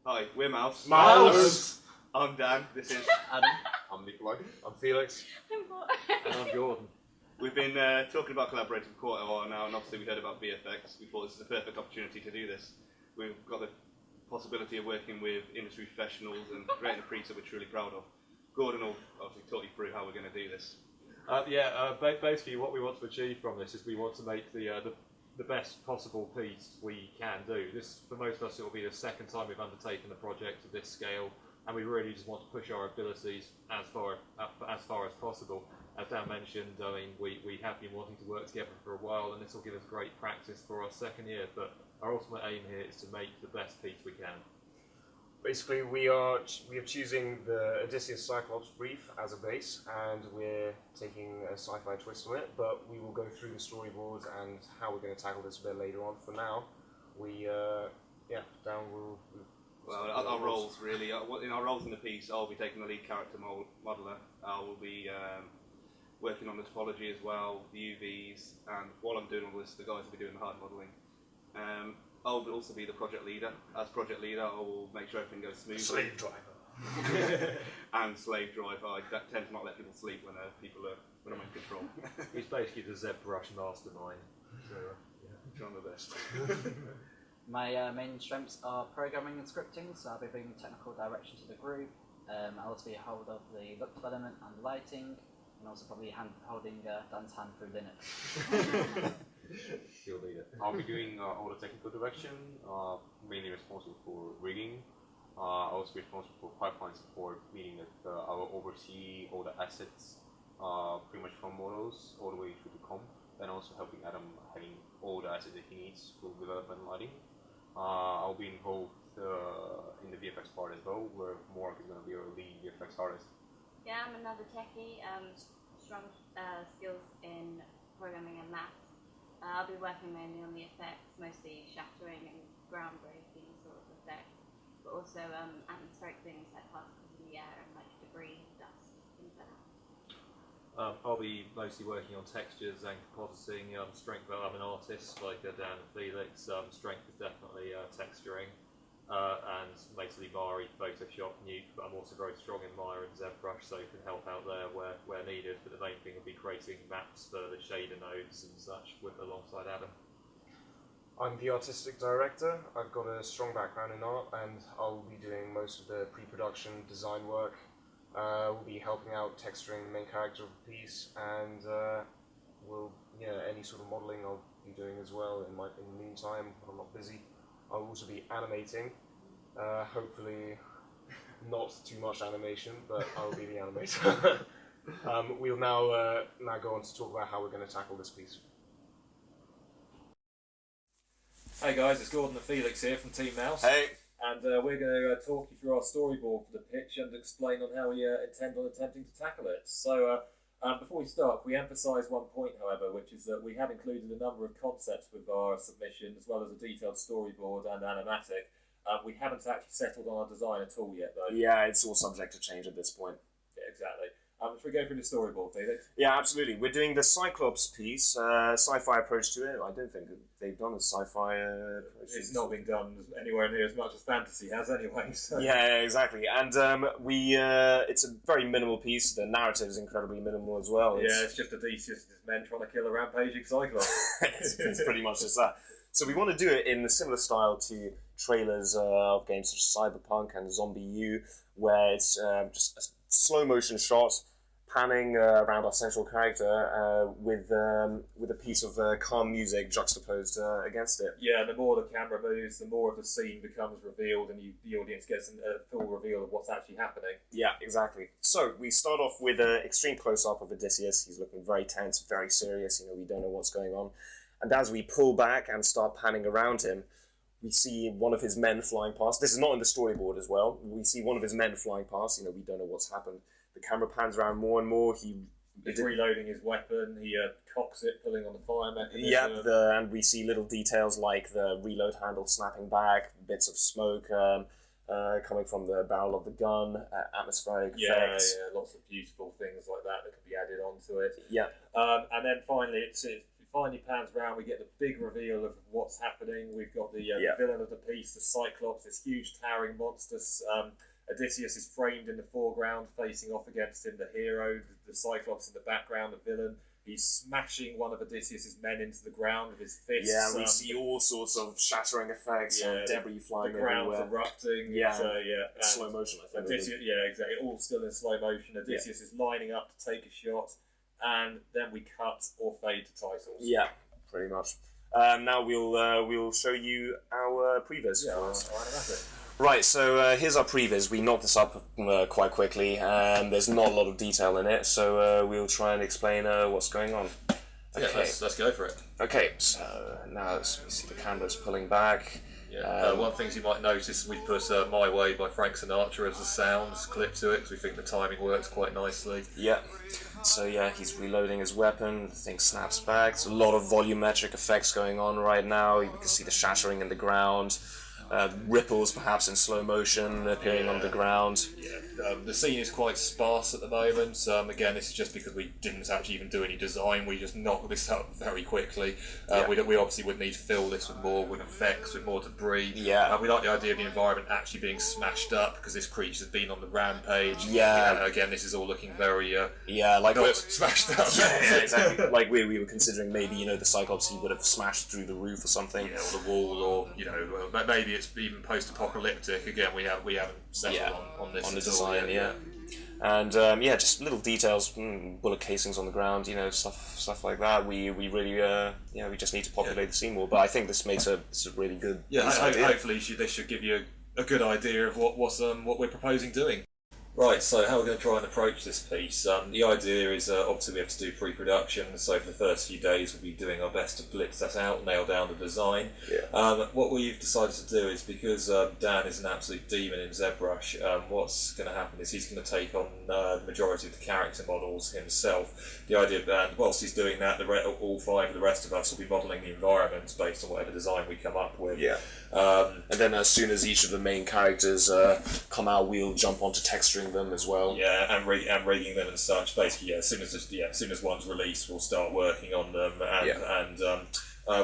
Hi, we're Maos. Maos! I'm Dan, this is Adam. I'm Nikolai. I'm Felix. And I'm Jordan. We've been talking about collaborating for quite a while now, and obviously we heard about BFX. We thought this is a perfect opportunity to do this. We've got the possibility of working with industry professionals and creating a piece that we're truly proud of. Gordon will obviously talk you through how we're going to do this. Basically what we want to achieve from this is we want to make the best possible piece we can do. This, for most of us, it will be the second time we've undertaken a project of this scale, and we really just want to push our abilities as far as possible. As Dan mentioned, I mean, we have been wanting to work together for a while, and this will give us great practice for our second year, but our ultimate aim here is to make the best piece we can. Basically, we are choosing the Odysseus Cyclops brief as a base, and we're taking a sci-fi twist on it, but we will go through the storyboards and how we're going to tackle this a bit later on. For now, Dan will... Well, our roles really, in our roles in the piece, I'll be taking the lead character modeler. I will be working on the topology as well, the UVs, and while I'm doing all this, the guys will be doing the hard modelling. I'll also be the project leader. As project leader, I will make sure everything goes smoothly. Slave driver. And slave driver. I tend to not let people sleep when when I'm in control. He's basically the ZBrush mastermind. So, Trying my best. My main strengths are programming and scripting, so I'll be bringing technical direction to the group. I'll also be a hold of the look development and lighting, and also probably holding Dan's hand through Linux. he'll lead it. I'll be doing all the technical direction, mainly responsible for rigging. I'll also be responsible for pipeline support, meaning that I'll oversee all the assets, pretty much from models all the way through to comp, and also helping Adam having all the assets that he needs for development and lighting. I'll be involved in the VFX part as well, where Mark is going to be our lead VFX artist. Yeah, I'm another techie, strong skills in programming and maths. I'll be working mainly on the effects, mostly shattering and groundbreaking sort of effects, but also atmospheric things like particles in the air and like debris, dust, things like that. I'll be mostly working on textures and compositing. Strength, I'm an artist like Dan and Felix. Strength is definitely texturing, and mostly Mari, Photoshop, Nuke, but I'm also very strong in Maya and ZBrush, so you can help out there where needed, but the main thing will be creating maps for the shader nodes and such alongside Adam. I'm the artistic director. I've got a strong background in art, and I'll be doing most of the pre-production design work. We'll be helping out texturing the main character of the piece, and any sort of modelling I'll be doing as well in the meantime when I'm not busy. I'll also be animating, hopefully not too much animation, but I'll be the animator. We'll now go on to talk about how we're going to tackle this piece. Hey guys, it's Gordon and Felix here from Team Maos. Hey! And we're going to talk you through our storyboard for the pitch and explain on how we intend on attempting to tackle it. So before we start, we emphasise one point, however, which is that we have included a number of concepts with our submission, as well as a detailed storyboard and animatic. We haven't actually settled on our design at all yet, though. Yeah, it's all subject to change at this point. Yeah, exactly. Should we go through the storyboard, Felix? Yeah, absolutely. We're doing the Cyclops piece, sci-fi approach to it. I don't think they've done a sci-fi approach. It's not been done anywhere near as much as fantasy has, anyway. So. Yeah, exactly. And it's a very minimal piece. The narrative is incredibly minimal as well. It's just Odysseus and his men trying to kill a rampaging Cyclops. it's pretty much just that. So we want to do it in a similar style to trailers of games such as Cyberpunk and Zombie U, where it's just a slow motion shot panning around our central character with a piece of calm music juxtaposed against it. Yeah, the more the camera moves, the more of the scene becomes revealed, and the audience gets a full reveal of what's actually happening. Yeah, exactly. So we start off with an extreme close-up of Odysseus. He's looking very tense, very serious. We don't know what's going on. And as we pull back and start panning around him, we see one of his men flying past. This is not in the storyboard as well. We see one of his men flying past. We don't know what's happened. The camera pans around more and more. He's reloading his weapon. He cocks it, pulling on the fire mechanism. Yeah, and we see little details like the reload handle snapping back, bits of smoke coming from the barrel of the gun, atmospheric effects. Yeah, lots of beautiful things like that could be added onto it. Yeah. And then finally, it finally pans round. We get the big reveal of what's happening. We've got the villain of the piece, the Cyclops, this huge towering monster. Odysseus is framed in the foreground, facing off against him, the hero. The Cyclops in the background, the villain. He's smashing one of Odysseus's men into the ground with his fists. Yeah, we see all sorts of shattering effects, debris flying the ground's everywhere. erupting. Yeah, and slow motion, I think. Odysseus, exactly. All still in slow motion. Odysseus is lining up to take a shot, and then we cut or fade to titles. Yeah, pretty much. Now we'll show you our previs. Yeah, that's it. Right, so here's our previs. We knocked this up quite quickly, and there's not a lot of detail in it, so we'll try and explain what's going on. Okay. Yeah, let's go for it. Okay, so now we see the camera's pulling back. Yeah. One of the things you might notice, we put My Way by Frank Sinatra as a sound clip to it, because we think the timing works quite nicely. Yeah. So he's reloading his weapon, the thing snaps back. There's a lot of volumetric effects going on right now. You can see the shattering in the ground. Ripples perhaps in slow motion appearing on the ground. Yeah, the scene is quite sparse at the moment. Again, this is just because we didn't actually even do any design. We just knocked this up very quickly. We obviously would need to fill this with effects, with more debris. Yeah. We like the idea of the environment actually being smashed up because this creature's been on the rampage. Yeah. Again, this is all looking very like not smashed up. Yeah, exactly. Like we were considering maybe the Cyclops he would have smashed through the roof or something. Yeah, or the wall, or maybe it's even post-apocalyptic. Again, we haven't settled on this on the at all design. yet. And just little details, bullet casings on the ground, stuff like that. We really we just need to populate the scene more. But I think this makes a really good. Yeah, hopefully this should give you a good idea of what we're proposing doing. Right, so how we're going to try and approach this piece. The idea is obviously we have to do pre-production, so for the first few days we'll be doing our best to blitz that out, nail down the design. Yeah. What we've decided to do is, because Dan is an absolute demon in ZBrush, what's going to happen is he's going to take on the majority of the character models himself. The idea of whilst he's doing that, all five of the rest of us will be modelling the environments based on whatever design we come up with. Yeah. And then as soon as each of the main characters come out, we'll jump onto texturing them as well. Yeah, and rigging them and such. Basically, as soon as one's released, we'll start working on them.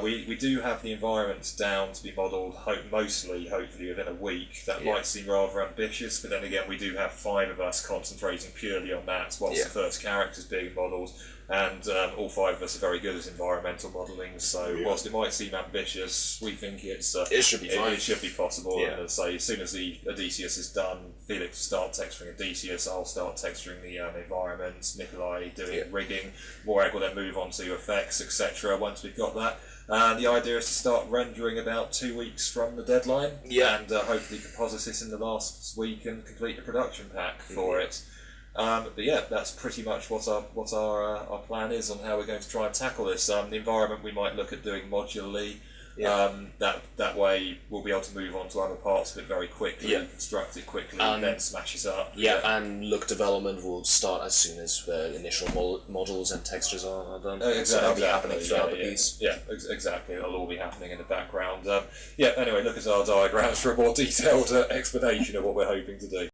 We do have the environments down to be modelled hopefully within a week. That might seem rather ambitious, but then again, we do have five of us concentrating purely on that, whilst the first character's being modelled. And all five of us are very good at environmental modelling, so whilst it might seem ambitious, we think it should be fine. It should be possible. And as soon as the Odysseus is done, Felix will start texturing Odysseus, I'll start texturing the environment, Nikolai doing rigging, Morag will then move on to effects, etc. once we've got that. And the idea is to start rendering about 2 weeks from the deadline, and hopefully composite this in the last week and complete the production pack for it. But that's pretty much what our plan is on how we're going to try and tackle this. The environment we might look at doing modularly. That way we'll be able to move on to other parts of it very quickly, construct it quickly, and then smash it up. And look development will start as soon as the initial models and textures are done. Exactly. So that'll be happening throughout the piece. Yeah, exactly. It'll all be happening in the background. Anyway, look at our diagrams for a more detailed explanation of what we're hoping to do.